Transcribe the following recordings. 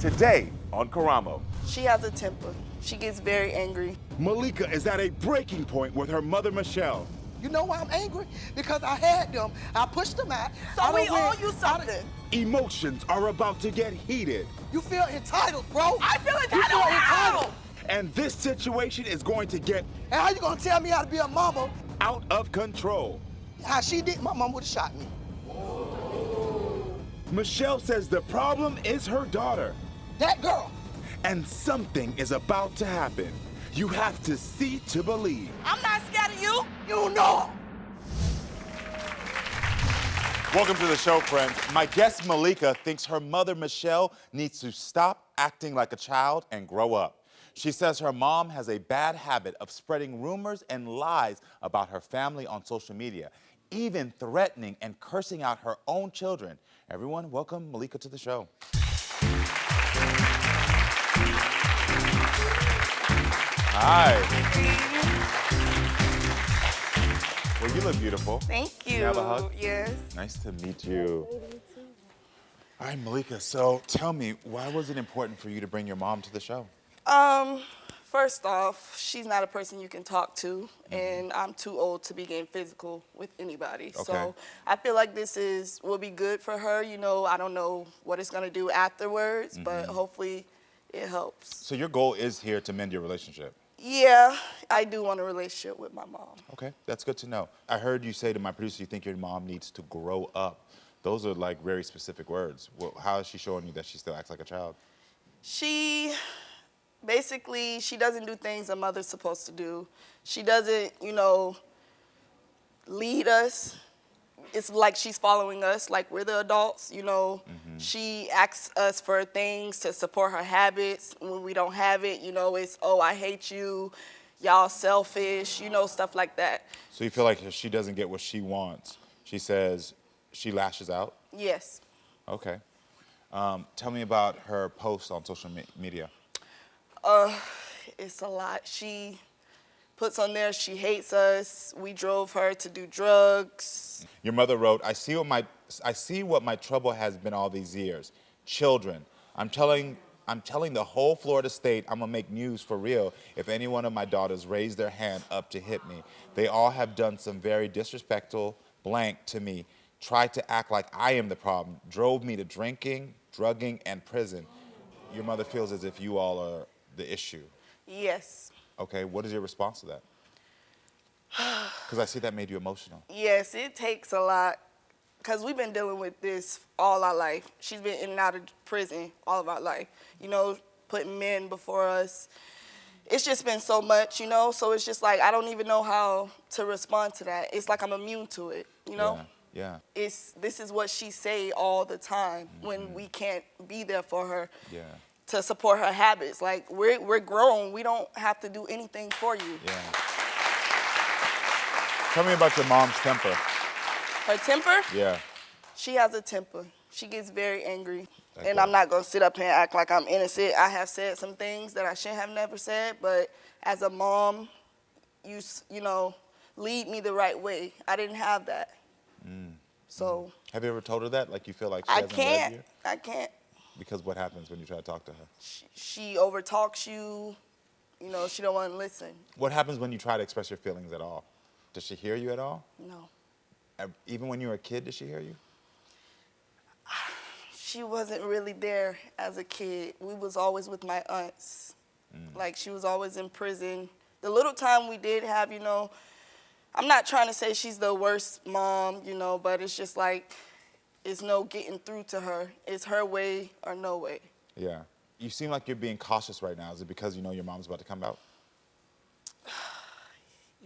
Today on Karamo. She has a temper. She gets very angry. Malikica is at a breaking point with her mother, Michelle. You know why I'm angry? Because I had them. I pushed them out. So we owe you something. Emotions are about to get heated. You feel entitled, bro. I feel You feel entitled. And this situation is going to get And how you gonna tell me how to be a mama? out of control. How she did, my mom would've shot me. Michelle says the problem is her daughter, That girl. and something is about to happen. You have to see to believe. I'm not scared of you. You know. Welcome to the show, friends. My guest, Malikica, thinks her mother, Michelle, needs to stop acting like a child and grow up. She says her mom has a bad habit of spreading rumors and lies about her family on social media, even threatening and cursing out her own children. Everyone, welcome Malikica to the show. Hi. Well, you look beautiful. Thank you. Can I have a hug? Yes. Nice to meet you. All right, Malikica, so tell me, why was it important for you to bring your mom to the show? First off, she's not a person you can talk to, and I'm too old to be getting physical with anybody. Okay. So I feel like will be good for her. You know, I don't know what it's gonna do afterwards, but hopefully it helps. So your goal is here to mend your relationship? Yeah, I do want a relationship with my mom. Okay, that's good to know. I heard you say to my producer you think your mom needs to grow up. Those are like very specific words. Well, how is she showing you that she still acts like a child? Basically, she doesn't do things a mother's supposed to do. She doesn't, lead us. It's like she's following us, like we're the adults, She asks us for things to support her habits. When we don't have it, it's, oh, I hate you, y'all selfish, stuff like that. So you feel like if she doesn't get what she wants, she says she lashes out? Yes. Okay. Tell me about her posts on social media. It's a lot. She puts on there she hates us. We drove her to do drugs. Your mother wrote, I see what my trouble has been all these years. Children. I'm telling the whole Florida state I'm gonna make news for real if any one of my daughters raise their hand up to hit me. They all have done some very disrespectful blank to me. Tried to act like I am the problem. Drove me to drinking, drugging, and prison. Your mother feels as if you all are the issue. Yes. Okay, what is your response to that? Because I see that made you emotional. Yes, it takes a lot. Because we've been dealing with this all our life. She's been in and out of prison all of our life. Putting men before us. It's just been so much, So it's just like, I don't even know how to respond to that. It's like I'm immune to it, Yeah. This is what she say all the time when we can't be there for her. Yeah. To support her habits. Like, we're grown. We don't have to do anything for you. Yeah. Tell me about your mom's temper. Her temper? Yeah. She has a temper. She gets very angry. And I'm not going to sit up here and act like I'm innocent. I have said some things that I shouldn't have never said, but as a mom, you lead me the right way. I didn't have that. So. Have you ever told her that? Like you feel like she hasn't led you? I can't. Because what happens when you try to talk to her? She overtalks you. She don't want to listen. What happens when you try to express your feelings at all? Does she hear you at all? No. Even when you were a kid, did she hear you? She wasn't really there as a kid. We was always with my aunts. Like, she was always in prison. The little time we did have, I'm not trying to say she's the worst mom, but it's just like, it's no getting through to her. It's her way or no way. Yeah. You seem like you're being cautious right now. Is it because you know your mom's about to come out?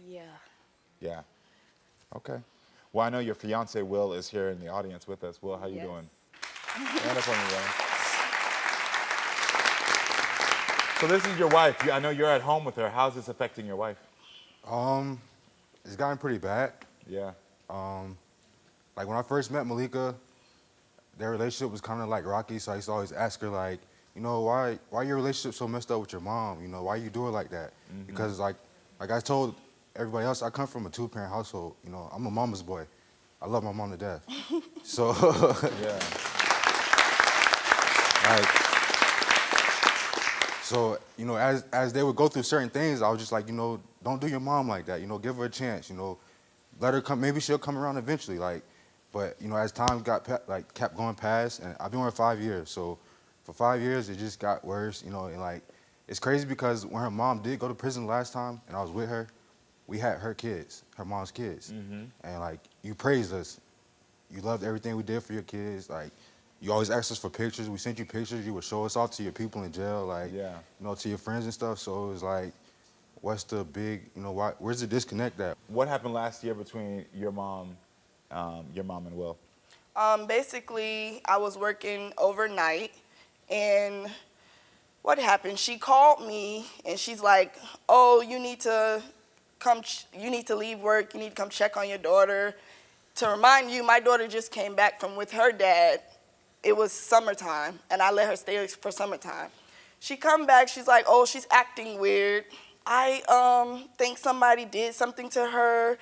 Yeah. Yeah. Okay. Well, I know your fiance, Will, is here in the audience with us. Will, how you doing? Stand up on me, Will. So this is your wife. I know you're at home with her. How's this affecting your wife? It's gotten pretty bad. Yeah. Like when I first met Malikica, their relationship was kind of like rocky, so I used to always ask her like, why your relationship so messed up with your mom? Why you do it like that? Because like I told everybody else, I come from a two-parent household. I'm a mama's boy. I love my mom to death. So Yeah. like So, you know, as they would go through certain things, I was just like, you know, don't do your mom like that. You know, give her a chance. You know, let her come. Maybe she'll come around eventually. Like, but you know, as time kept going past, and I've been with her 5 years. So, for 5 years, it just got worse. You know, and like, it's crazy because when her mom did go to prison last time, and I was with her, we had her kids, her mom's kids, and like, you praised us. You loved everything we did for your kids. Like, you always asked us for pictures. We sent you pictures. You would show us off to your people in jail, like, you know, to your friends and stuff. So it was like, what's the big, you know, where's the disconnect at? What happened last year between your mom and Will? Basically, I was working overnight, and what happened? She called me, and she's like, "Oh, you need to leave work. You need to come check on your daughter." To remind you, my daughter just came back from with her dad. It was summertime, and I let her stay for summertime. She come back, she's like, "Oh, she's acting weird. I think somebody did something to her.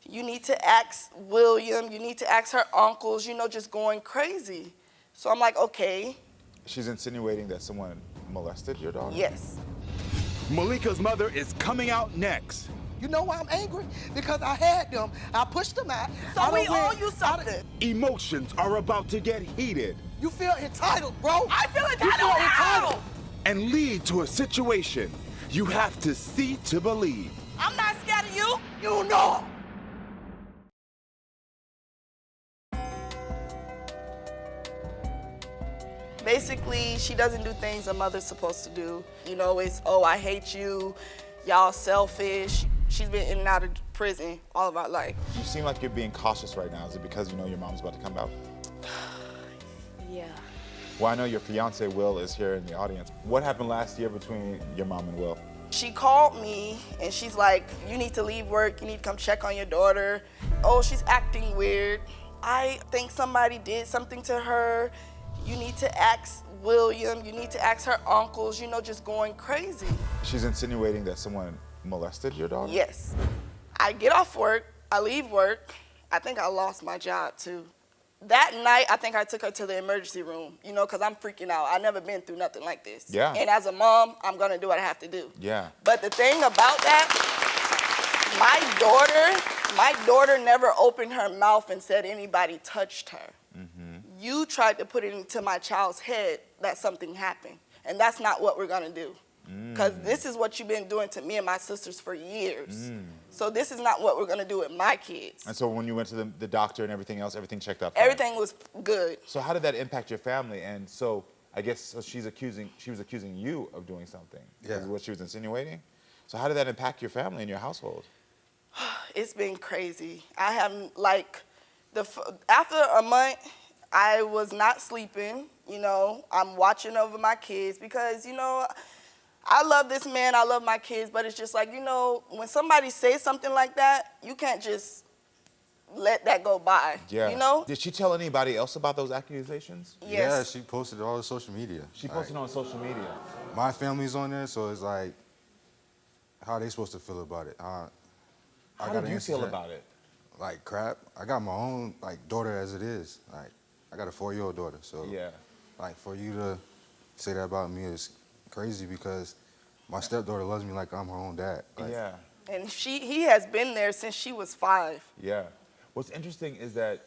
You need to ask William, you need to ask her uncles," you know, just going crazy. So I'm like, okay. She's insinuating that someone molested your daughter? Yes. Malika's mother is coming out next. You know why I'm angry? Because I had them. I pushed them out. So I we done owe went- you I done- something. Emotions are about to get heated You feel entitled, bro. I feel You feel entitled now. and lead to a situation you have to see to believe. I'm not scared of you. You know. Basically, she doesn't do things a mother's supposed to do. You know, it's, "Oh, I hate you, y'all selfish." She's been in and out of prison all of our life. You seem like you're being cautious right now. Is it because you know your mom's about to come out? Yeah. Well, I know your fiance, Will, is here in the audience. What happened last year between your mom and Will? She called me, and she's like, "You need to leave work. You need to come check on your daughter. Oh, she's acting weird. I think somebody did something to her. You need to ask William. You need to ask her uncles," you know, just going crazy. She's insinuating that someone molested your daughter? Yes. I get off work. I leave work. I think I lost my job, too. That night, I think I took her to the emergency room, you know, because I'm freaking out. I've never been through nothing like this. Yeah. And as a mom, I'm going to do what I have to do. Yeah. But the thing about that, my daughter never opened her mouth and said anybody touched her. You tried to put it into my child's head that something happened. And that's not what we're going to do. Because this is what you've been doing to me and my sisters for years. So this is not what we're going to do with my kids. And so when you went to the doctor and everything else, everything checked out fine? Everything was good. So how did that impact your family? And so I guess she was accusing you of doing something. Yeah. Is what she was insinuating? So how did that impact your family and your household? It's been crazy. I have, like, after a month, I was not sleeping, you know. I'm watching over my kids because, you know, I love this man, I love my kids, but it's just like, you know, when somebody says something like that, you can't just let that go by, Yeah. you know? Did she tell anybody else about those accusations? Yes. Yeah, she posted it all on social media. She posted on social media. My family's on there, so it's like, how are they supposed to feel about it? How did you feel about it? Like crap. I got my own like daughter as it is. Like I got a 4-year-old daughter, so Yeah. like for you to say that about me is crazy because my stepdaughter loves me like I'm her own dad. Like, Yeah. And he has been there since she was 5. Yeah. What's interesting is that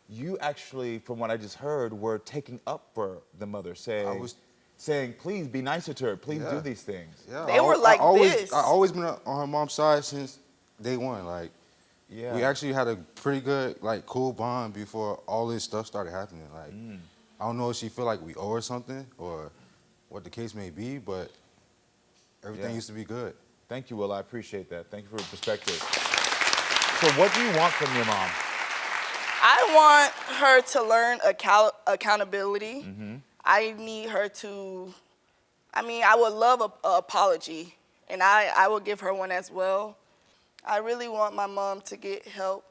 you actually, from what I just heard, were taking up for the mother, saying, please be nicer to her, please do these things. Yeah, They were like this. I always been on her mom's side since day one. Like, Yeah. we actually had a pretty good, like, cool bond before all this stuff started happening. Like, I don't know if she feel like we owe her something or what the case may be, but everything used to be good. Thank you, Will. I appreciate that. Thank you for your perspective. So what do you want from your mom? I want her to learn accountability. I need her to, I would love an apology, and I will give her one as well. I really want my mom to get help.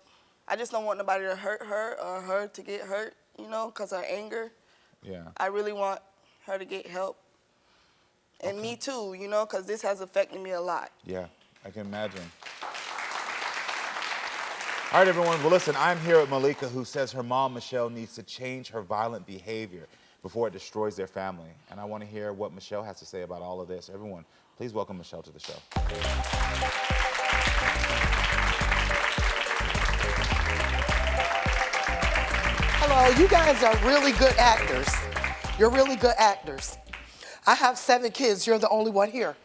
I just don't want nobody to hurt her or her to get hurt, you know, because of anger. Yeah. I really want her to get help. And me too, you know, because this has affected me a lot. Yeah, I can imagine. All right, everyone. Well, listen, I'm here with Malikica, who says her mom, Michelle, needs to change her violent behavior. before it destroys their family. And I want to hear what Michelle has to say about all of this. Everyone, please welcome Michelle to the show. Hello, you guys are really good actors. You're really good actors. I have 7 kids. You're the only one here.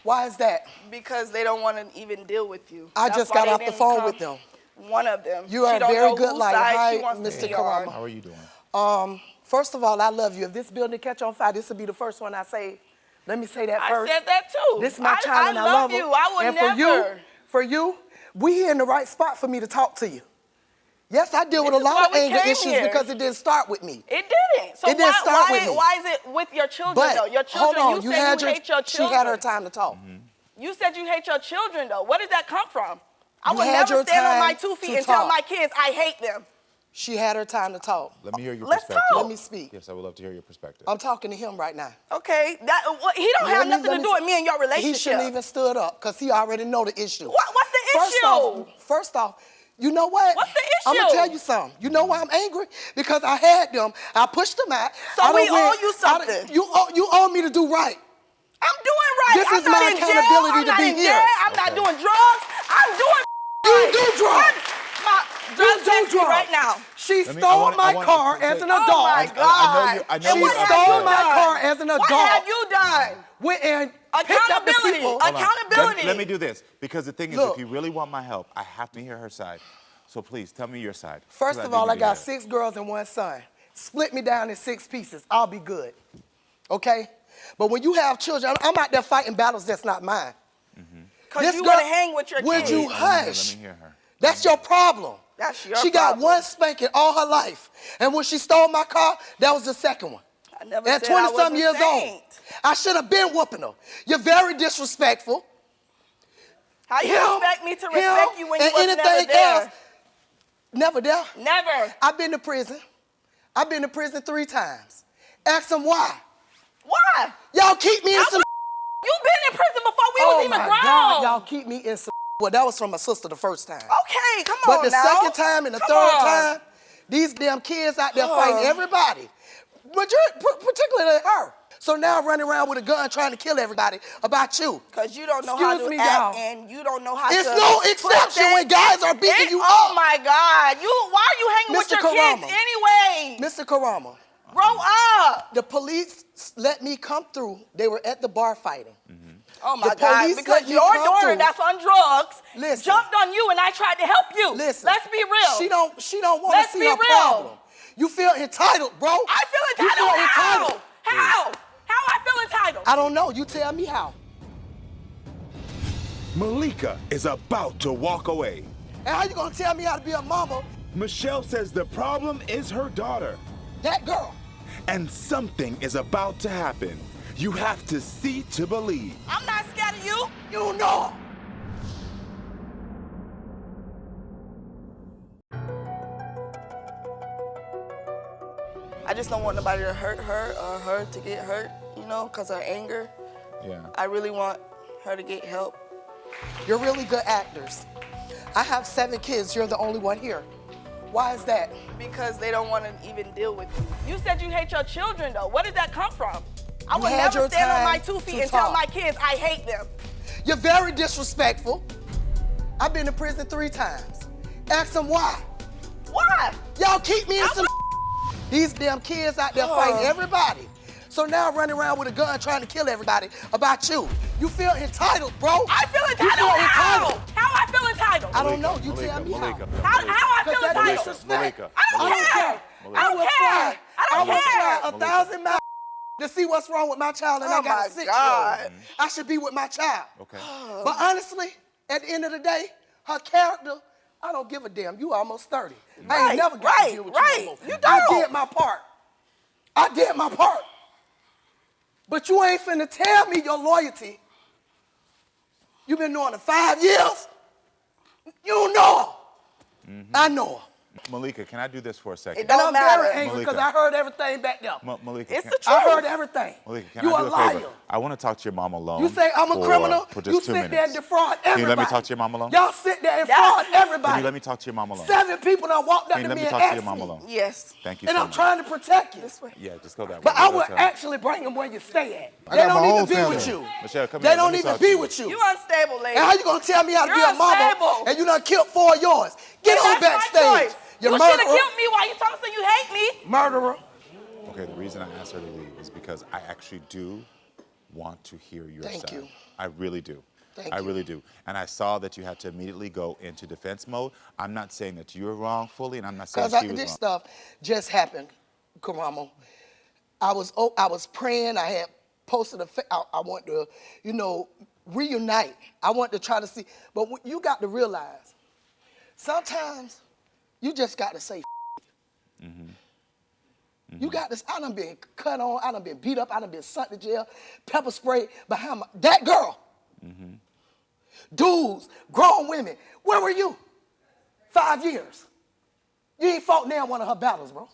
Why is that? Because they don't want to even deal with you. I That's just why got they off the didn't phone come. with them. One of them. You are She a don't very know good whose liar. side Hi, she wants to Mr. be on. How are you doing? First of all, I love you. If this building catch on fire, this will be the first one I say. Let me say that first. I said that too. This is my child and I love you. her. I would and never. For you, we here in the right spot for me to talk to you. Yes, I deal with a This is lot of why we anger came issues here. because it didn't start with me. It didn't. So It didn't start with me. why is it with your children But though? Your children, hold on, you said you hate your children. She had her time to talk. You said you hate your children though. Where did that come from? I You would had never your stand on my time 2 feet to and tell talk. my kids I hate them. She had her time to talk. Let me hear your Let's perspective. talk. Let me speak. Yes, I would love to hear your perspective. I'm talking to him right now. Okay, he don't have nothing to do with me and your relationship. He shouldn't even stood up because he already know the issue. What's the issue? First off, you know what? What's the I'm gonna issue? tell you something. You know why I'm angry? Because I had them. I pushed them out. So I done we owe went- you something. You owe me to do right. I'm doing right. This I'm is not my in jail. accountability I'm to not be in here. jail. I'm not doing drugs. I'm doing You right. do drugs. Drug You do test me drugs. right now. She Let me- stole I wanna- my I wanna- car so- as an Oh adult. my God. I know And you what are have stole you my done? car as an What adult. have you done? Went and picked up the Accountability. people. Hold on. Accountability. Let me do this, because the thing is, Look. if you really want my help, I have to hear her side. So please, tell me your side. First 'cause of all, think I you got did. 6 girls and 1 son. Split me down in 6 pieces. I'll be good. Okay? But when you have children, I'm out there fighting battles that's not mine. Because you want to hang with your Would kids. you Let hush? me hear her. That's your problem. That's your She got problem. 1 spanking all her life. And when she stole my car, that was the second one. I never At said I was 20-something a years saint. old. I should have been whooping her. You're very disrespectful. How you Him, expect me to him, respect you when you and was never anything there? else. Never there. Never. I've been to prison. I've been to prison 3 times. Ask them why. Why? Y'all keep me in some. You've been in prison before we was even my grown. God, y'all keep me in some. Well, that was from my sister the first time. Okay, come But on the now. second time and the Come third on. time, these damn kids out there fighting everybody. Particularly her. So now I'm running around with a gun trying to kill everybody about you. Because you don't know how Excuse to me, act y'all. and you don't know how It's to... no put exception that- when guys are beating you Oh up. my God. Why are you hanging with Mr. your Karamo. kids anyway? Mr. Karamo, Grow up. the police let me come through. They were at the bar fighting. Oh my The God, police because let me your come daughter through. that's on drugs Listen. jumped on you and I tried to help you. Listen. Let's be real. She don't want Let's to see be her real. problem. You feel entitled, bro. I feel You entitled. feel entitled. How? How I feel entitled? I don't know. You tell me how. Malika is about to walk away. And how you gonna tell me how to be a mama? Michelle says the problem is her daughter, That girl. and something is about to happen. You have to see to believe. I'm not scared of you. You know. I just don't want nobody to hurt her or her to get hurt, you know, because her anger. Yeah. I really want her to get help. You're really good actors. I have 7 kids. You're the only one here. Why is that? Because they don't want to even deal with you. You said you hate your children, though. Where did that come from? I You would had never your stand on time my 2 feet to and tell talk. my kids I hate them. You're very disrespectful. I've been to prison 3 times. Ask them why. Why? Y'all keep me in some. These damn kids out there fighting everybody. So now I'm running around with a gun trying to kill everybody about you. You feel entitled, bro. I feel entitled. You feel How? entitled. How I feel entitled? I don't know. You tell me Malika. how. How I feel Because that's entitled? disrespect. Malika. I don't care. I will don't fly. care. I don't will care. fly 1,000 miles to see what's wrong with my child, and Oh I got my a 6-year-old. God. I should be with my child. Okay. But honestly, at the end of the day, her character, I don't give a damn. You almost 30. I Right, ain't never got right, to deal with right. you no more. You I don't. did my part. I did my part. But you ain't finna tell me your loyalty. You've been knowing her 5 years. You know her. I know her. Malika, can I do this for a second? It don't And I'm matter. very angry because I heard everything back there. Malika, It's can, the truth. I heard everything. Malika, can You I a do a liar. favor? I want to talk to your mom alone. You say I'm a criminal. For You just 2 sit minutes. there and defraud everybody. Can you let me talk to your mom alone? Y'all sit there and fraud everybody. Can you let me talk to your mom alone? 7 people done walked up Can you to let me me and talk to asked your mom me. alone? Yes. Thank you And so I'm much. trying to protect you. This way. Yeah, just go that way. But I Go would tell her. actually bring them where you stay at. I They got my don't own even be family. with you. Michelle, come They here. Let don't me even talk be to you. with you. You unstable, lady. And how you gonna tell me how to be You're a mama unstable. and you done killed 4 of yours? Get on That's my backstage. choice. You You should have murderer. killed me while you talking so you hate me. Murderer. Okay, the reason I asked her to leave is because I actually do want to hear your Thank side. you. I really do. Thank I you. really do. And I saw that you had to immediately go into defense mode. I'm not saying that you're wrong fully, and I'm not saying Because she was this wrong. stuff just happened, Karamo. I was praying. I had posted I want to, reunite. I want to try to see. But you got to realize, sometimes you just got to say You got this. I done been cut on. I done been beat up. I done been sent to jail. Pepper spray behind that girl. Dudes, grown women. Where were you? 5 years. You ain't fought now one of her battles, bro.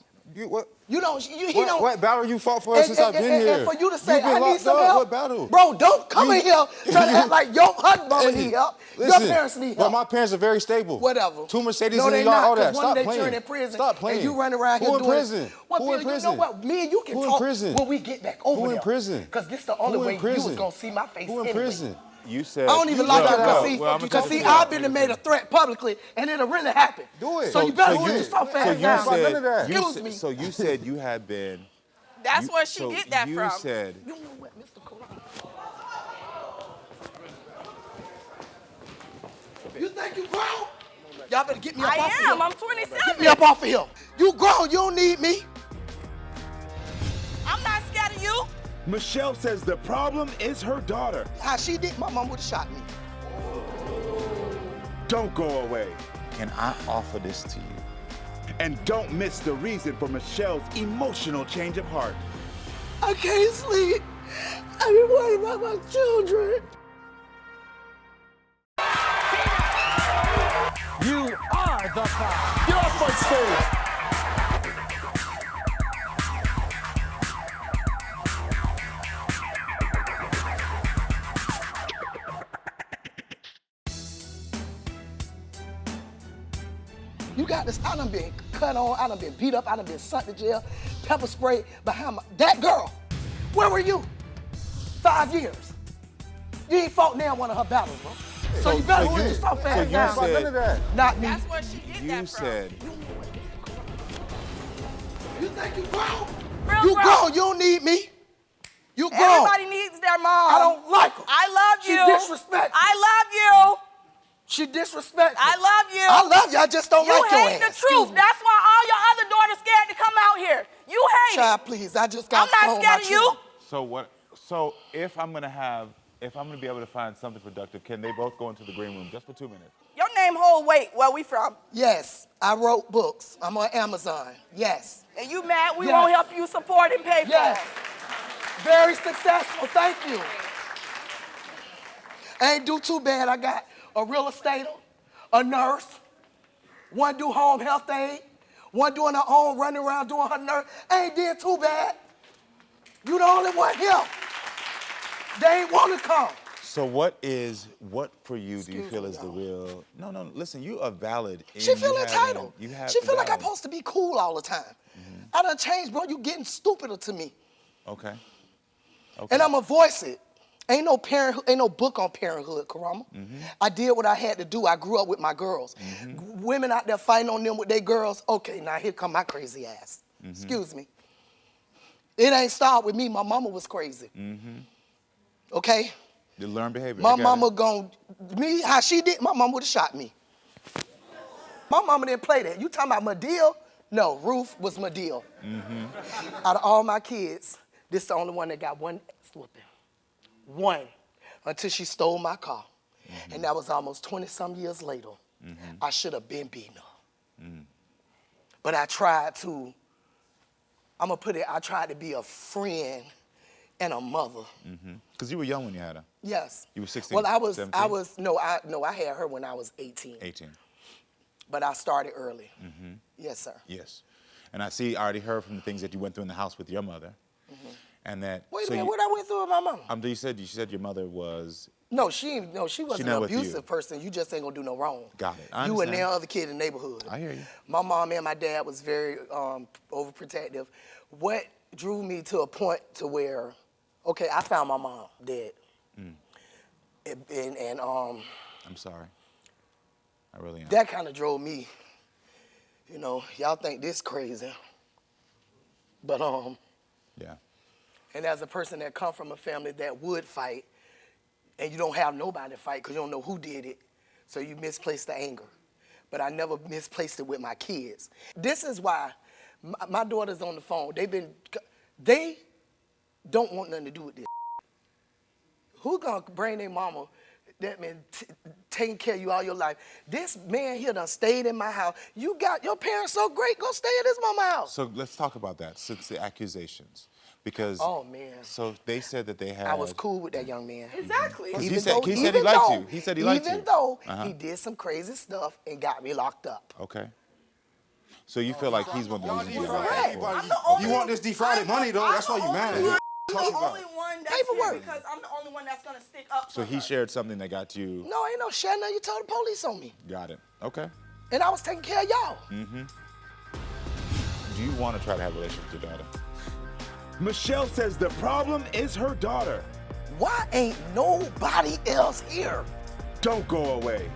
What? He don't. What battle you fought for since I've been here? And for you to say, You've been I need locked some up. help. What battle? Bro, don't come in here trying to act like your mama need help. Listen, Your parents need Well, help. my parents are very stable. Whatever. 2 Mercedes No, in the they yard, not, all that. 'cause one Stop day playing. turn in prison, Stop playing. and you run around Who here in doing prison? What, Who in Bill, prison? You know what? Me and you can Who in talk prison? when we get back over Who there. in prison? Because this the only Who in way you prison? was going to see my face Who in anyway. prison? You said. I don't even You like got it, it because out. see, Well, I'ma because check see, it I've out. been made a threat publicly, and it'll really happen. Do it. So you better so watch you- yourself so fast you down. said- none of that. Excuse me. So you said you had been. That's you- where she so get that you from. said. You know what, Mr. Karamo? You think you grown? Y'all better get me up I off of here. am. I'm Get 27. me up off of here. You grown, you don't need me. I'm not scared of you. Michelle says the problem is her daughter. How she did, my mom would have shot me. Don't go away. Can I offer this to you? And don't miss the reason for Michelle's emotional change of heart. I can't sleep. I've been worried about my children. You are the five. Get off my stage! You got this. I done been cut on. I done been beat up. I done been sent to jail. Pepper spray behind that girl. Where were you? 5 years. You ain't fought now one of her battles, bro. So you better watch yourself fast you down. said- None of that. Not me. That's where she get You that from. said. You think you grown? Real You grown. grown. You don't need me. You grown. Everybody needs their mom. I don't like her. I love She you. disrespectful. I love you. She disrespectful. I love you. I love you. I just don't You like your hate the ass. truth. That's why all your other daughters scared to come out here. You hate it. Child, please. I just got I'm not phone with scared my of you. children. So what? So if I'm gonna be able to find something productive, can they both go into the green room just for 2 minutes? Your name hold weight. Where we from? Yes, I wrote books. I'm on Amazon. Yes. And you mad we Yes. won't help you support and pay for Yes. it? Very successful. Thank you. I ain't do too bad. I got a real estater, a nurse, one do home health aid, one doing her own running around doing her nurse. I ain't did too bad. You the only one here. They ain't want to come. So what for you do you Excuse feel me, is the y'all. real? No. Listen, you are valid. She in feel you having- entitled. You have. She feel like I'm valid. supposed to be cool all the time. I done changed, bro. You getting stupider to me. Okay. And I'ma voice it. Ain't no book on parenthood, Karamo. I did what I had to do. I grew up with my girls. Women out there fighting on them with their girls. Okay, now here come my crazy ass. Excuse me. It ain't start with me. My mama was crazy. Okay? The learned behavior. My I get mama how she did, my mama would have shot me. My mama didn't play that. You talking about Medill? No, Ruth was Medill. Out of all my kids, this the only one that got one whooping. One, until she stole my car. And that was almost 20-some years later. I should have been beaten her. But I tried to, I tried to be a friend and a mother. Because you were young when you had her. Yes. You were 16, Well, I 17? I had her when I was 18. 18. But I started early. Yes, sir. Yes. And I already heard from the things that you went through in the house with your mother. And that. Wait a so minute, what I went through with my mama? you said your mother was. No, she wasn't not an with you. abusive person. You just ain't gonna do no wrong. Got it. I You and understand. the other kid in the neighborhood. I hear you. My mom and my dad was very overprotective. What drew me to a point to where, okay, I found my mom dead. And I'm sorry. I really am. that kind of drove me. You know, y'all think this crazy, but Yeah. and as a person that come from a family that would fight, and you don't have nobody to fight because you don't know who did it, so you misplaced the anger. But I never misplaced it with my kids. This is why my daughter's on the phone. They don't want nothing to do with this. Who gonna bring their mama that been taking care of you all your life? This man here done stayed in my house. You got your parents so great, go stay at his mama house. So let's talk about that. Since the accusations, because. Oh, man. So they said that they had. I was cool with that young man. Exactly. He said he liked you. He said he liked you. Even though Uh-huh. he did some crazy stuff and got me locked up. Okay. So you feel like he's one of the reasons you defrauded like everybody. I'm the only- You want this defrauded money, though? That's why you mad at him. I'm the only one that's Paperwork. here because I'm the only one that's gonna stick up So for he her. shared something that got you. No, ain't no shit. No, you told the police on me. Got it. Okay. And I was taking care of y'all. Do you want to try to have a relationship with your daughter? Michelle says the problem is her daughter. Why ain't nobody else here? Don't go away.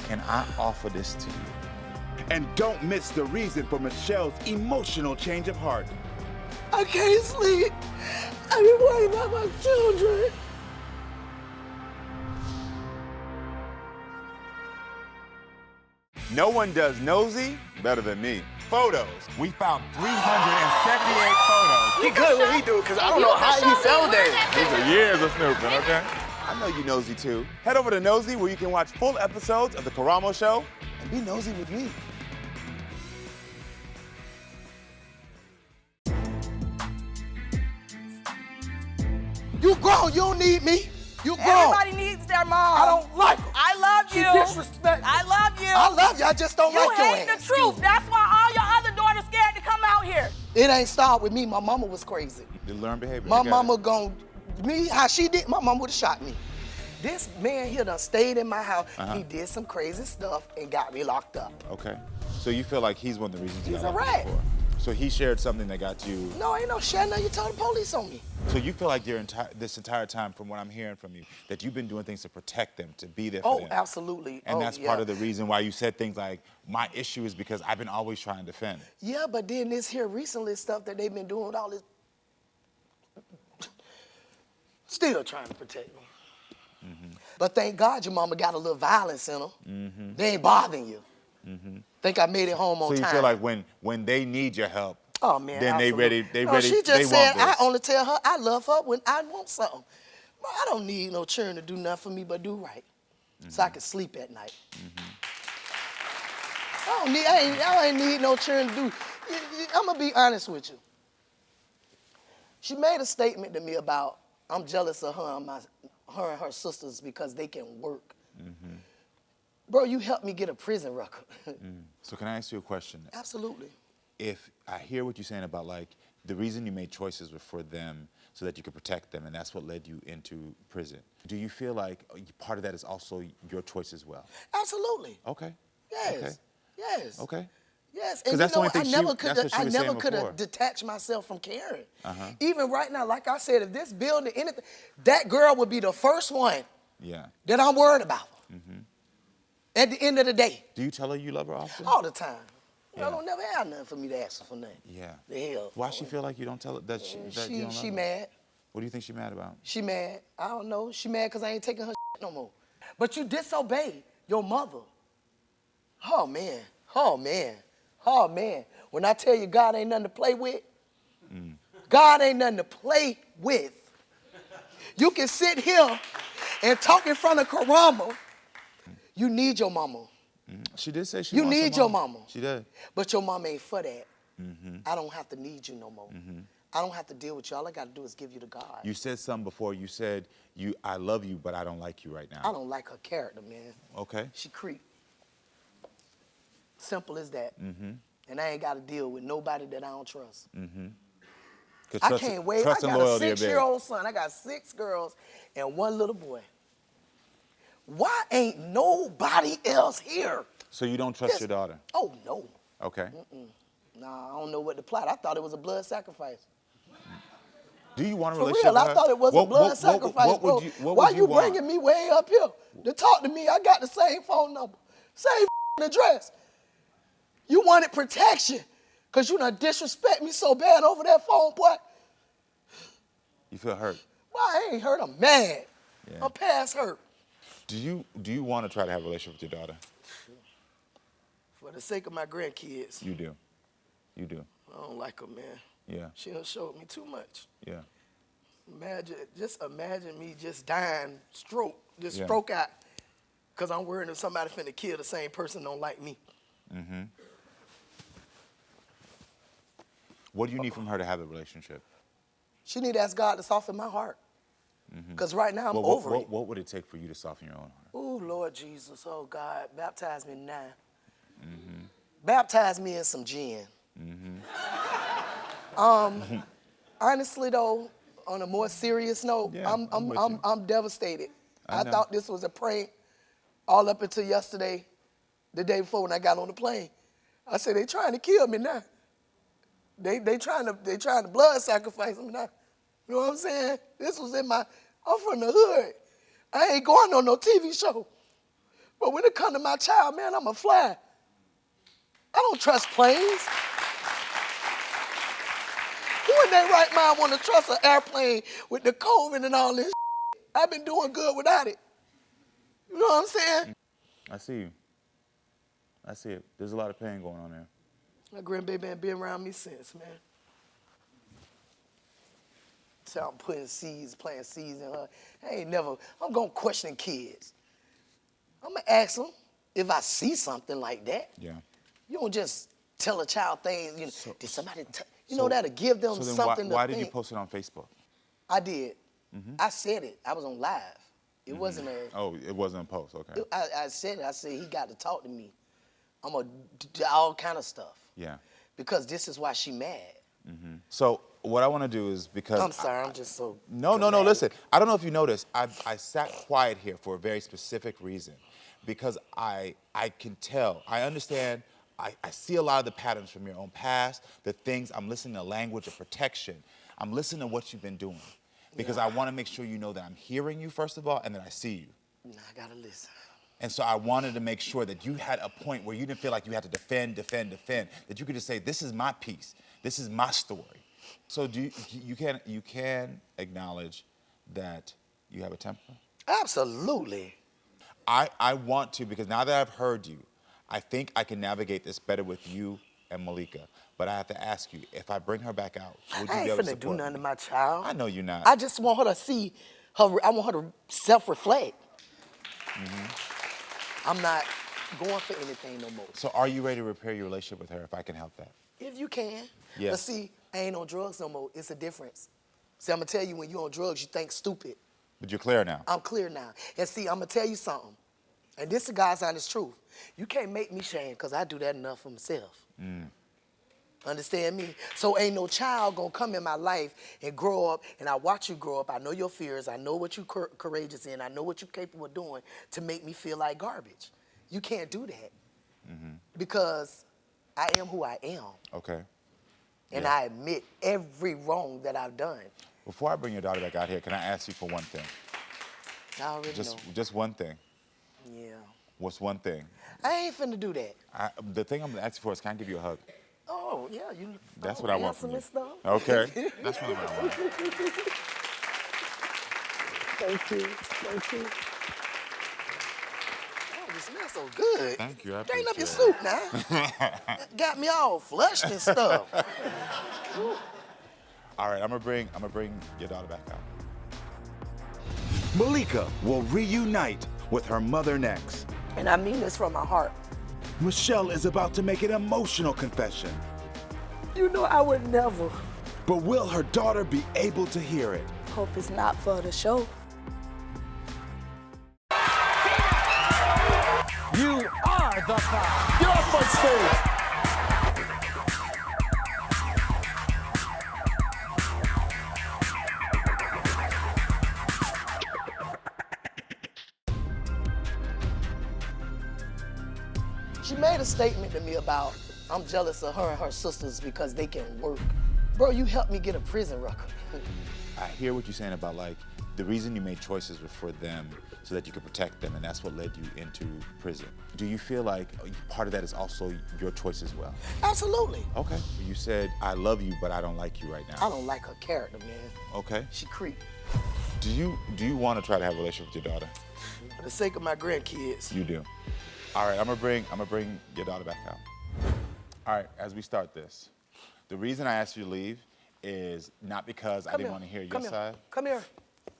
Can I offer this to you? And don't miss the reason for Michelle's emotional change of heart. I can't sleep. I've been worried about my children. No one does Nosey better than me. Photos. We found 378 photos. He good what he do, because I don't know how he felt that. These are years of snooping, okay? I know you nosy too. Head over to Nosey where you can watch full episodes of The Karamo Show and be nosy with me. You grown, you don't need me. You grown. Everybody needs their mom. I don't like her. I love She you. disrespectful. I love you. I love you, I just don't You like your hate ass. the truth. That's why all your other daughters scared to come out here. It ain't start with me. My mama was crazy. You learn behavior. My I get mama it. how she did, my mama would have shot me. This man here done stayed in my house. Uh-huh. He did some crazy stuff and got me locked up. Okay. So you feel like he's one of the reasons you He's got a locked up rat. before. So he shared something that got you. No, ain't no shit. No, you told the police on me. So you feel like this entire time, from what I'm hearing from you, that you've been doing things to protect them, to be there for Oh, them. absolutely. And Oh, that's part of the reason why you said things like, my issue is because I've been always trying to defend. Yeah, but then this here recently stuff that they've been doing with all this, still trying to protect me. But thank God your mama got a little violence in her. They ain't bothering you. Think I made it home on So you time. feel like when they need your help, Oh man, then absolutely. they No, ready, she they just said want I this. only tell her I love her when I want something. Well, I don't need no children to do nothing for me but do right, so I can sleep at night. I ain't need no children to do. I'm gonna be honest with you. She made a statement to me about I'm jealous of her and her sisters because they can work. Bro, you helped me get a prison record. So can I ask you a question? Absolutely. If I hear what you're saying about like the reason you made choices were for them so that you could protect them, and that's what led you into prison. Do you feel like part of that is also your choice as well? Absolutely. Okay. Yes. Okay. Yes. Okay. Yes, 'Cause and that's the only I thing never that's could what she I was never saying could before. have detached myself from caring. Uh-huh. Even right now, like I said, if this building anything, that girl would be the first one Yeah. that I'm worried about. At the end of the day, Do you tell her you love her often? all the time. Yeah. I don't never have nothing for me to ask her for nothing. Yeah. The hell. Why she feel like you don't tell her that you don't love She her? mad. What do you think she mad about? She mad. I don't know. She mad because I ain't taking her no more. But you disobeyed your mother. Oh man. Oh man. Oh man. When I tell you God ain't nothing to play with, God ain't nothing to play with. You can sit here and talk in front of Karamo. You need your mama. She did say she You wants her need your mama. She did. But your mama ain't for that. I don't have to need you no more. I don't have to deal with you. All I got to do is give you to God. You said something before. You said, I love you, but I don't like you right now. I don't like her character, man. Okay. She creep. Simple as that. And I ain't got to deal with nobody that I don't trust. I can't wait. I Trust and got a loyalty are big. 6-year-old son. I got 6 girls and 1 little boy. Why ain't nobody else here? So you don't trust your daughter? Oh, no. Okay. Nah, I don't know what the plot. I thought it was a blood sacrifice. Do you want a For relationship real, with I her? thought it was a blood sacrifice, what bro. would you, what Why would you want? bringing me way up here to talk to me? I got the same phone number, same address. You wanted protection because you done disrespect me so bad over that phone, boy. You feel hurt? Boy, I ain't hurt. I'm mad. Yeah. I'm past hurt. Do you want to try to have a relationship with your daughter? For the sake of my grandkids. You do. You do. I don't like her, man. Yeah. She done showed me too much. Yeah. Imagine me just dying, Yeah. stroke out, because I'm worried if somebody finna kill the same person don't like me. Mm-hmm. What do you need from her to have a relationship? She need to ask God to soften my heart. Because right now I'm over it. What would it take for you to soften your own heart? Oh, Lord Jesus. Oh, God. Baptize me now. Baptize me in some gin. Honestly, though, on a more serious note, Yeah, I'm with you. I'm devastated. I know. thought this was a prank all up until yesterday, the day before when I got on the plane. I said, they trying to kill me now. They trying to blood sacrifice me now. You know what I'm saying? This was I'm from the hood. I ain't going on no TV show. But when it come to my child, man, I'm a fly. I don't trust planes. Who in their right mind want to trust an airplane with the COVID and all this? I've been doing good without it. You know what I'm saying? I see you. I see it. There's a lot of pain going on there. My grandbaby ain't been around me since, man. So I'm planting seeds in her. I'm going to question kids. I'm going to ask them if I see something like that. Yeah. You don't just tell a child things, did somebody, So- that'll give them So then something why to did you think. post it on Facebook? I did. I said it. I was on live. It wasn't a, Oh, it wasn't a post. Okay. I said it. I said he got to talk to me. I'm going to do all kind of stuff. Yeah. Because this is why she mad. So what I want to do is because I'm sorry, I'm just so No. dramatic. Listen, I don't know if you noticed. I sat quiet here for a very specific reason, because I can tell. I understand. I see a lot of the patterns from your own past. The things I'm listening to, language of protection. I'm listening to what you've been doing, because I want to make sure you know that I'm hearing you first of all, and that I see you. Nah, I gotta listen. And so I wanted to make sure that you had a point where you didn't feel like you had to defend, that you could just say, this is my piece, this is my story. So you can acknowledge that you have a temper? Absolutely. I want to, because now that I've heard you, I think I can navigate this better with you and Malika. But I have to ask you, if I bring her back out, would you I be ain't able to finna do support nothing to me? my child. I know you're not. I just want her to see her. I want her to self-reflect. I'm not going for anything no more. So are you ready to repair your relationship with her if I can help that? If you can. Yeah. But see, I ain't on drugs no more. It's a difference. See, I'm gonna tell you, when you're on drugs, you think stupid. But you're clear now. I'm clear now. And see, I'm gonna tell you something. And this is God's honest truth. You can't make me shame, because I do that enough for myself. Understand me? So ain't no child gonna come in my life and grow up, and I watch you grow up. I know your fears. I know what you courageous in. I know what you're capable of doing to make me feel like garbage. You can't do that. Because I am who I am. Okay. And Yeah. I admit every wrong that I've done. Before I bring your daughter back out here, can I ask you for one thing? I already know. Just one thing. Yeah. What's one thing? I ain't finna do that. The thing I'm gonna ask you for is, can I give you a hug? Oh, yeah, you. That's what I want from you. handsome and stuff. Okay. That's what I want. Thank you. Thank you. Oh, you smell so good. Thank you, I Drain up your appreciate soup now. Got me all flushed and stuff. All right, I'm gonna bring your daughter back out. Malika will reunite with her mother next. And I mean this from my heart. Michelle is about to make an emotional confession. You know I would never. But will her daughter be able to hear it? Hope it's not for the show. You are the five. Get off my stage. She made a statement to me about, I'm jealous of her and her sisters because they can work. Bro, you helped me get a prison record. I hear what you're saying about like, the reason you made choices was for them so that you could protect them, and that's what led you into prison. Do you feel like part of that is also your choice as well? Absolutely. Okay. You said, I love you, but I don't like you right now. I don't like her character, man. Okay. She creep. Do you want to try to have a relationship with your daughter? For the sake of my grandkids. You do. All right, I'm gonna bring your daughter back out. All right, as we start this, the reason I asked you to leave is not because I didn't want to hear your side. Come here.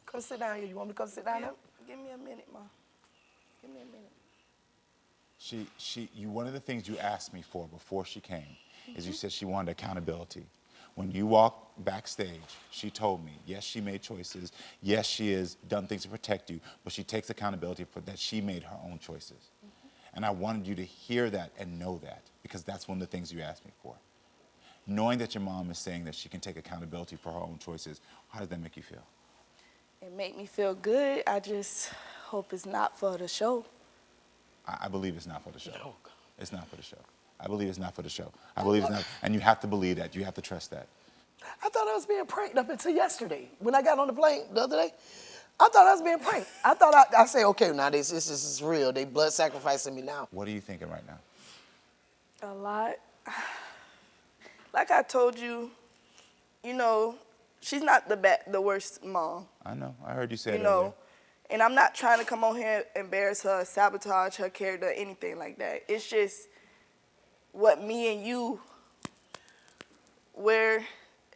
Come sit down here. You want me to come sit down now? Give me a minute, Mom. Give me a minute. One of the things you asked me for before she came is you said she wanted accountability. When you walked backstage, she told me, yes, she made choices. Yes, she has done things to protect you, but she takes accountability for that she made her own choices. And I wanted you to hear that and know that, because that's one of the things you asked me for. Knowing that your mom is saying that she can take accountability for her own choices, how does that make you feel? It made me feel good. I just hope it's not for the show. I believe it's not for the show. It's not for the show. I believe it's not for the show. I believe it's not, and you have to believe that. You have to trust that. I thought I was being pranked up until yesterday. When I got on the plane the other day, I thought I was being pranked. I thought I say, okay, now this is real. They blood sacrificing me now. What are you thinking right now? A lot. Like I told you, you know, she's not the worst mom. I know. I heard you say You it know, earlier. and I'm not trying to come on here and embarrass her, sabotage her character, anything like that. It's just what me and you, where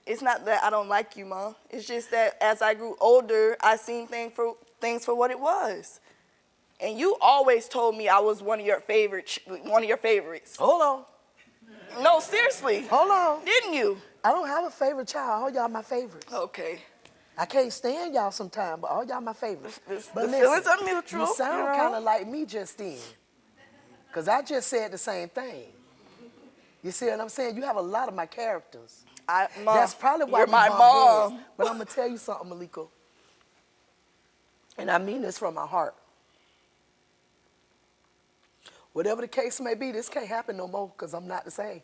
it's not that I don't like you, Mom. It's just that as I grew older, I seen things for what it was. And you always told me I was one of your favorites. Hold on. No, seriously. Hold on. Didn't you? I don't have a favorite child. All y'all my favorites. Okay. I can't stand y'all sometimes, but all y'all my favorites. But The feelings are mutual. You sound you know? kind of like me just then. Because I just said the same thing. You see what I'm saying? You have a lot of my characters. Mom, That's probably why you're we my bump mom. heads. But I'm going to tell you something, Malikica. And I mean this from my heart. Whatever the case may be, this can't happen no more because I'm not the same.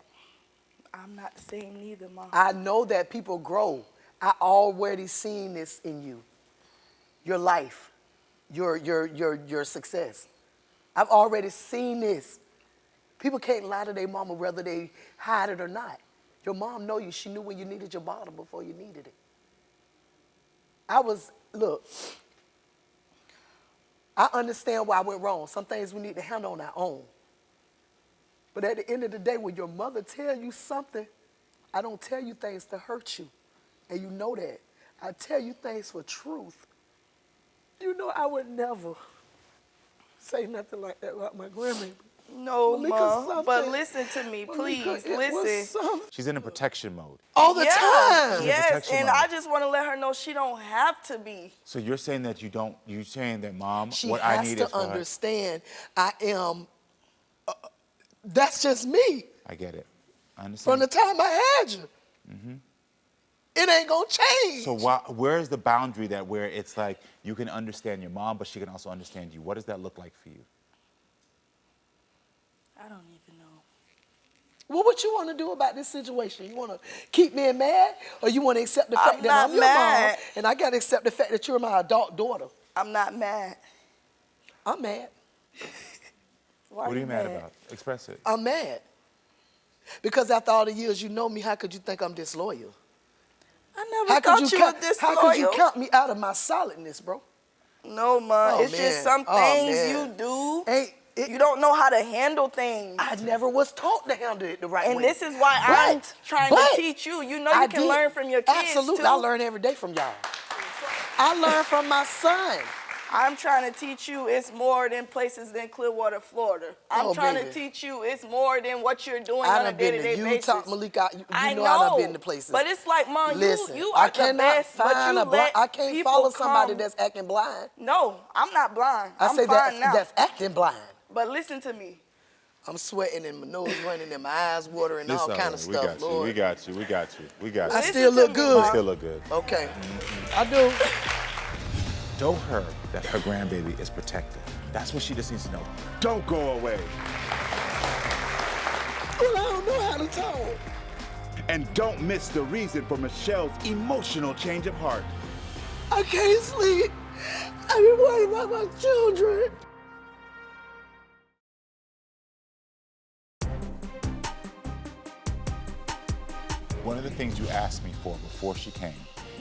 I'm not the same neither, Mom. I know that people grow. I already seen this in you. Your life, your success. I've already seen this. People can't lie to their mama whether they hide it or not. Your mom know you. She knew when you needed your bottle before you needed it. Look, I understand why I went wrong. Some things we need to handle on our own. But at the end of the day, when your mother tell you something, I don't tell you things to hurt you. And you know that. I tell you things for truth. You know I would never say nothing like that about my grandbaby. No, Malikica, Mom, something. but listen to me, please, Malikica, it was listen. something. She's in a protection mode. All the time. Yes, protection and mode. I just want to let her know she don't have to be. So you're saying that you're saying that, Mom, She what I has need to is for her. understand I am, that's just me. I get it. I understand. From the time I had you. It ain't gonna change. So where's the boundary where it's like you can understand your mom, but she can also understand you? What does that look like for you? I don't even know. Well, what you want to do about this situation? You want to keep me mad, or you want to accept the fact I'm that not I'm your mad. mom, and I got to accept the fact that you're my adult daughter? I'm not mad. I'm mad. Why What are you mad mad about? Express it. I'm mad. Because after all the years you know me, how could you think I'm disloyal? I never How thought could you you were count, disloyal. how could you count me out of my solidness, bro? No, Mom. Oh, It's man. just some Oh, things man. you do. Ain't You don't know how to handle things. I never was taught to handle it the right way. And this is why I'm trying to teach you. You know you can learn from your kids, Absolutely. too. I learn every day from y'all. I learn from my son. I'm trying to teach you it's more than places than Clearwater, Florida. I'm trying to baby. teach you it's more than what you're doing I on a done been to day-to-day basis. Utah, Malikica. You I know know. I done been to places. But it's like, Mom, Listen, you I are the cannot best, but find you a blind. let I can't people follow somebody come. that's acting blind. No, I'm not blind. I I'm say fine now. that's acting blind. But listen to me. I'm sweating and my nose running and my eyes watering, all kind of We stuff, got you. Lord. We got you. We got you. We got I you. Listen still to look me, good. You Mom. still look good. Okay, I do. Show her that her grandbaby is protected. That's what she just needs to know. Don't go away. Well, I don't know how to talk. And don't miss the reason for Michelle's emotional change of heart. I can't sleep. I've been worried about my children. One of the things you asked me for before she came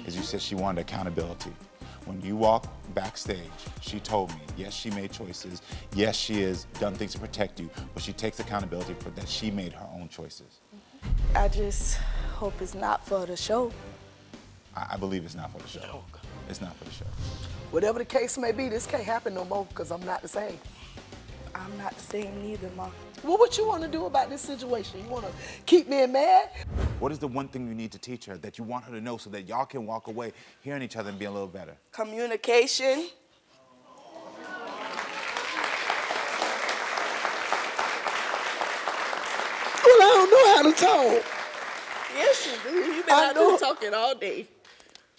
is you said she wanted accountability. When you walk backstage, she told me, yes, she made choices. Yes, she has done things to protect you, but she takes accountability for that she made her own choices. I just hope it's not for the show. I believe it's not for the show. It's not for the show. Whatever the case may be, this can't happen no more because I'm not the same. I'm not the same neither, Mom. Well, what you want to do about this situation? You want to keep me mad? What is the one thing you need to teach her that you want her to know so that y'all can walk away hearing each other and be a little better? Communication. Well, I don't know how to talk. Yes, you do. You've been I out know. there talking all day.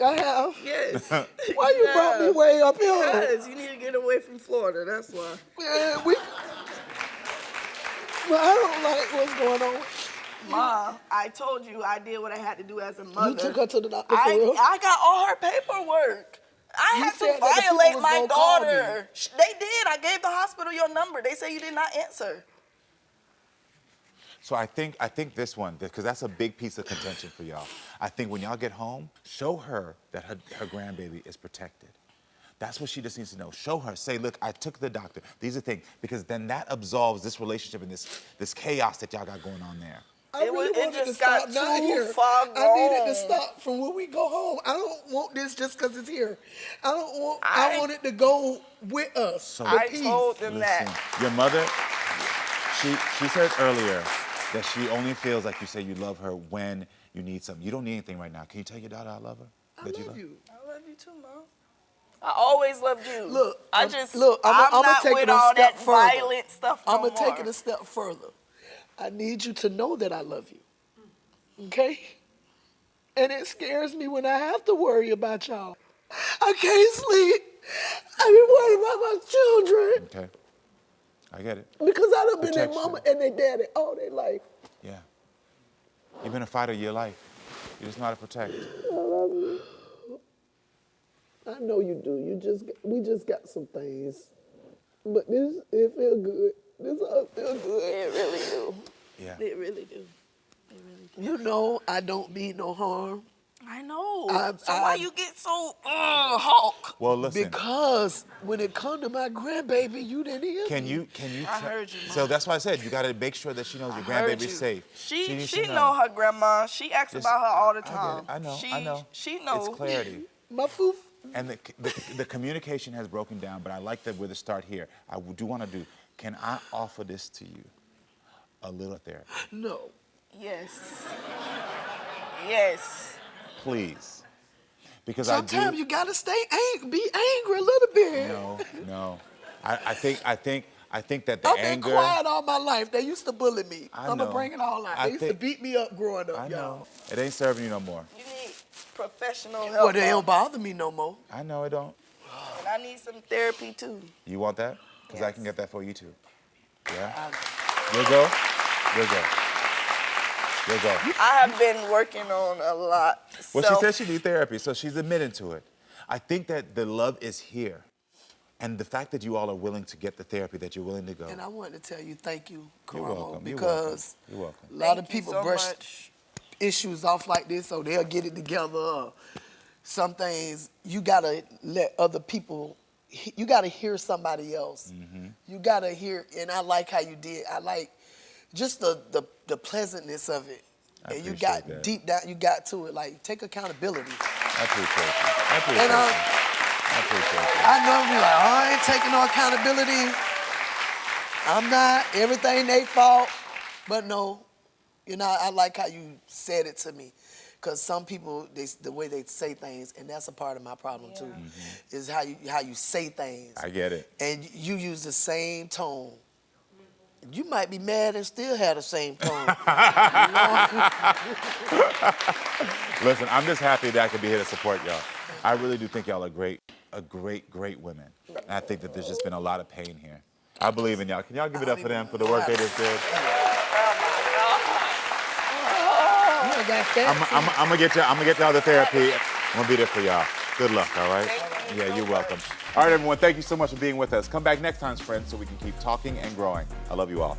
I have. Yes. Why you brought me way up here? Because you need to get away from Florida, that's why. Yeah, Well, I don't like what's going on. Mom, I told you I did what I had to do as a mother. You took her to the doctor for real? I got all her paperwork. I You had said to that the people violate was my gonna call me. daughter. They did. I gave the hospital your number. They say you did not answer. So I think this one, because that's a big piece of contention for y'all. I think when y'all get home, show her that her grandbaby is protected. That's what she just needs to know. Show her, say, look, I took the doctor. These are things, because then that absolves this relationship and this chaos that y'all got going on there. I It really wanted to just stop got not too here. far I needed to gone. stop from when we go home. I don't want this just because it's here. I want it to go with us. So the I peace. told them Listen, that. your mother, she said earlier that she only feels like you say you love her when you need something. You don't need anything right now. Can you tell your daughter I love her? I That love you. I love you too, Mom. I always loved you. Look, I'm I'ma not take with it a all step that further. violent stuff I'm no going to take more. it a step further. I need you to know that I love you. Okay? And it scares me when I have to worry about y'all. I can't sleep. I've been worried about my children. Okay. I get it. Because I done been their Protection. mama and their daddy all their life. Yeah. You've been a fighter your life. You just know how to protect. I love you. I know you do. We just got some things. But it feel good. This all feel good. It really do. Yeah. It really do. It really do. You know I don't mean no harm. I know. So why you get so Hulk? Well, listen. Because when it come to my grandbaby, you didn't hear Can me. you? I heard you, Mom. So that's why I said you got to make sure that she knows your Heard grandbaby's you. safe. She needs to know her grandma. She asks Just- about her all the I get time. it. I know. She, I know. She knows. It's clarity. My foof. And the communication has broken down, but I like that we're the start here. I do want to do. Can I offer this to you? A little therapy, No. Yes. Yes. please, because Sometimes you gotta be angry a little bit. No. I think that the I've been anger. quiet all my life. They used to bully me. I I'm gonna know. bring it all out. I They used to think- beat me up growing up, I y'all. know. It ain't serving you no more. You need professional help. Well, they Mom. don't bother me no more. I know it don't. And I need some therapy too. You want that? Because I Yes. can get that for you too. Yeah. You'll go. You'll go. You'll go. I have been working on a lot. Well, she said she needs therapy, so she's admitting to it. I think that the love is here. And the fact that you all are willing to get the therapy, that you're willing to go. And I wanted to tell you thank you, You're Karamo, welcome. You're because welcome. You're welcome. a lot of Thank you people so brush much. issues off like this so they'll get it together. Some things you gotta let other people, you gotta hear somebody else. Mm-hmm. You gotta hear, and I like how you did. I like just the pleasantness of it. I And you appreciate got that. deep down, you got to it. Like, take accountability. I appreciate you. I appreciate And you. I appreciate you. I know you like, oh, I ain't taking no accountability. I'm not. Everything they fault. But no, you know, I like how you said it to me. Because some people, the way they say things, and that's a part of my problem too, is how you say things. I get it. And you use the same tone. You might be mad and still have the same tone. Listen, I'm just happy that I could be here to support y'all. I really do think y'all are great women. And I think that there's just been a lot of pain here. I believe in y'all. Can y'all give it up for them for the work they just did? Oh my God. got that. I'm gonna get y'all the therapy. I'm gonna be there for y'all. Good luck, all right? Thank you Yeah, so you're much. welcome. All right, everyone, thank you so much for being with us. Come back next time, friends, so we can keep talking and growing. I love you all.